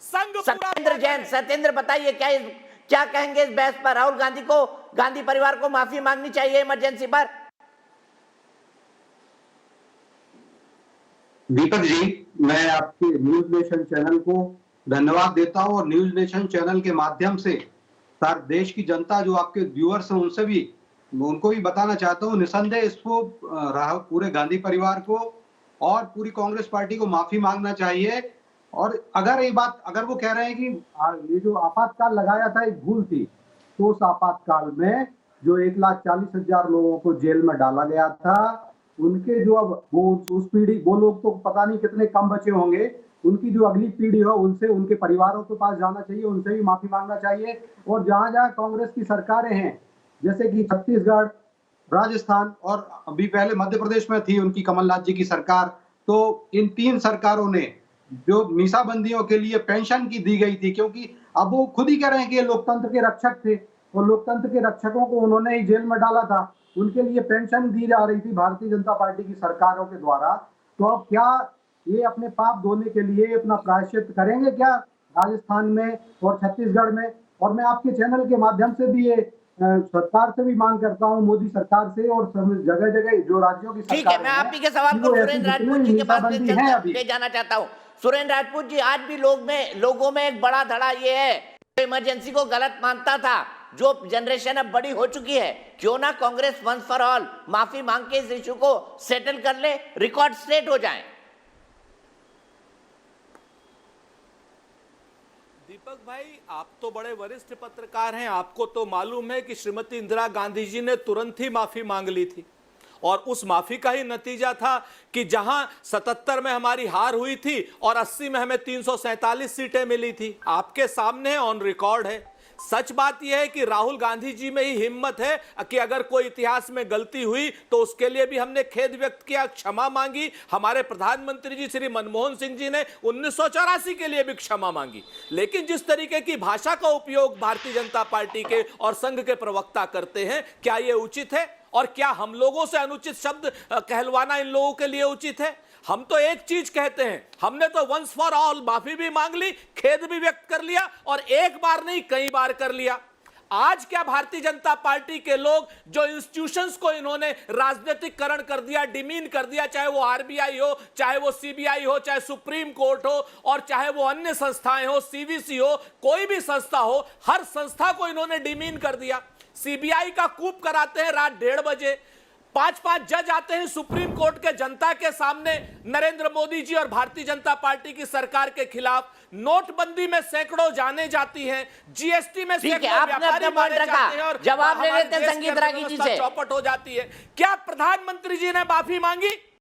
संघ सत्येंद्र जैन, सत्येंद्र बताइए क्या कहेंगे इस बहस पर? राहुल गांधी परिवार को माफी मांगनी चाहिए इमरजेंसी पर? दीपक जी, मैं आपके न्यूज नेशन चैनल को धन्यवाद देता हूं और न्यूज नेशन चैनल के माध्यम से सारे देश की जनता जो आपके व्यूअर्स हैं उनसे भी उनको भी बताना चाहता हूं, निसंदेह इसको पूरे गांधी परिवार को और पूरी कांग्रेस पार्टी को माफी मांगना चाहिए। और अगर वो कह रहे हैं कि ये जो आपातकाल लगाया था एक भूल थी, तो उस आपातकाल में जो 1,40,000 लोगों को जेल में डाला गया था, उनके जो अब वो उस पीढ़ी, वो लोग तो पता नहीं कितने कम बचे होंगे, उनकी जो अगली पीढ़ी हो उनसे, उनके परिवारों के पास जाना चाहिए, उनसे भी माफी मांगना चाहिए। और जहां जहां कांग्रेस की सरकारें हैं, जैसे कि छत्तीसगढ़, राजस्थान और अभी पहले मध्य प्रदेश में थी उनकी कमलनाथ जी की सरकार, तो इन 3 सरकारों ने जो मीसाबंदियों के लिए पेंशन की दी गई थी, क्योंकि अब वो खुद ही कह रहे हैं कि ये लोकतंत्र के रक्षक थे और लोकतंत्र के रक्षकों को उन्होंने ही जेल में डाला था, उनके लिए पेंशन दी जा रही थी भारतीय जनता पार्टी की सरकारों के द्वारा। तो अब क्या ये अपने पाप धोने के लिए अपना प्रायश्चित करेंगे क्या राजस्थान में और छत्तीसगढ़ में? और मैं आपके चैनल के माध्यम से भी ये सरकार से भी मांग करता हूं, मोदी सरकार से और जगह जगह जो राज्यों की ठीक है, मैं आप ही के सवाल को सुरेंद्र राजपूत जी के पास ले जाना चाहता हूं। सुरेंद्र राजपूत जी, आज भी लोगों में एक बड़ा धड़ा ये है, इमरजेंसी को गलत मानता था, जो जनरेशन अब बड़ी हो चुकी है, क्यों ना कांग्रेस वंस फॉर ऑल माफी मांग के इस इशू को सेटल कर ले, रिकॉर्ड स्ट्रेट हो जाए। दीपक भाई, आप तो बड़े वरिष्ठ पत्रकार हैं, आपको तो मालूम है कि श्रीमती इंदिरा गांधी जी ने तुरंत ही माफी मांग ली थी और उस माफी का ही नतीजा था कि जहां 77 में हमारी हार हुई थी और 80 में हमें 347 सीटें मिली थी। आपके सामने ऑन रिकॉर्ड है। सच बात यह है कि राहुल गांधी जी में ही हिम्मत है कि अगर कोई इतिहास में गलती हुई तो उसके लिए भी हमने खेद व्यक्त किया, क्षमा मांगी। हमारे प्रधानमंत्री जी श्री मनमोहन सिंह जी ने 1984 के लिए भी क्षमा मांगी। लेकिन जिस तरीके की भाषा का उपयोग भारतीय जनता पार्टी के और संघ के प्रवक्ता करते हैं, क्या यह उचित है? और क्या हम लोगों से अनुचित शब्द कहलवाना इन लोगों के लिए उचित है? हम तो एक चीज कहते हैं, हमने तो वंस फॉर ऑल माफी भी मांग ली, खेद भी व्यक्त कर लिया और एक बार नहीं कई बार कर लिया। आज क्या भारतीय जनता पार्टी के लोग जो इंस्टीट्यूशंस को इन्होंने राजनीतिकरण कर दिया, डिमीन कर दिया, चाहे वो आरबीआई हो, चाहे वो सीबीआई हो, चाहे सुप्रीम कोर्ट हो और चाहे वो अन्य संस्थाएं हो, सीवीसी हो, कोई भी संस्था हो, हर संस्था को इन्होंने डिमीन कर दिया। सीबीआई का कूप कराते हैं रात 1:30 बजे, 5-5 जज आते हैं सुप्रीम कोर्ट के जनता के सामने नरेंद्र मोदी जी और भारतीय जनता पार्टी की सरकार के खिलाफ। नोटबंदी में सैकड़ों जाने जाती हैं, जीएसटी में सैकड़ों व्यापारी मारे जाते हैं और जवाब ले लेते हैं संगीत रागी जी से। चौपट हो जाती है। क्या प्रधानमंत्री जी ने माफी मांगी?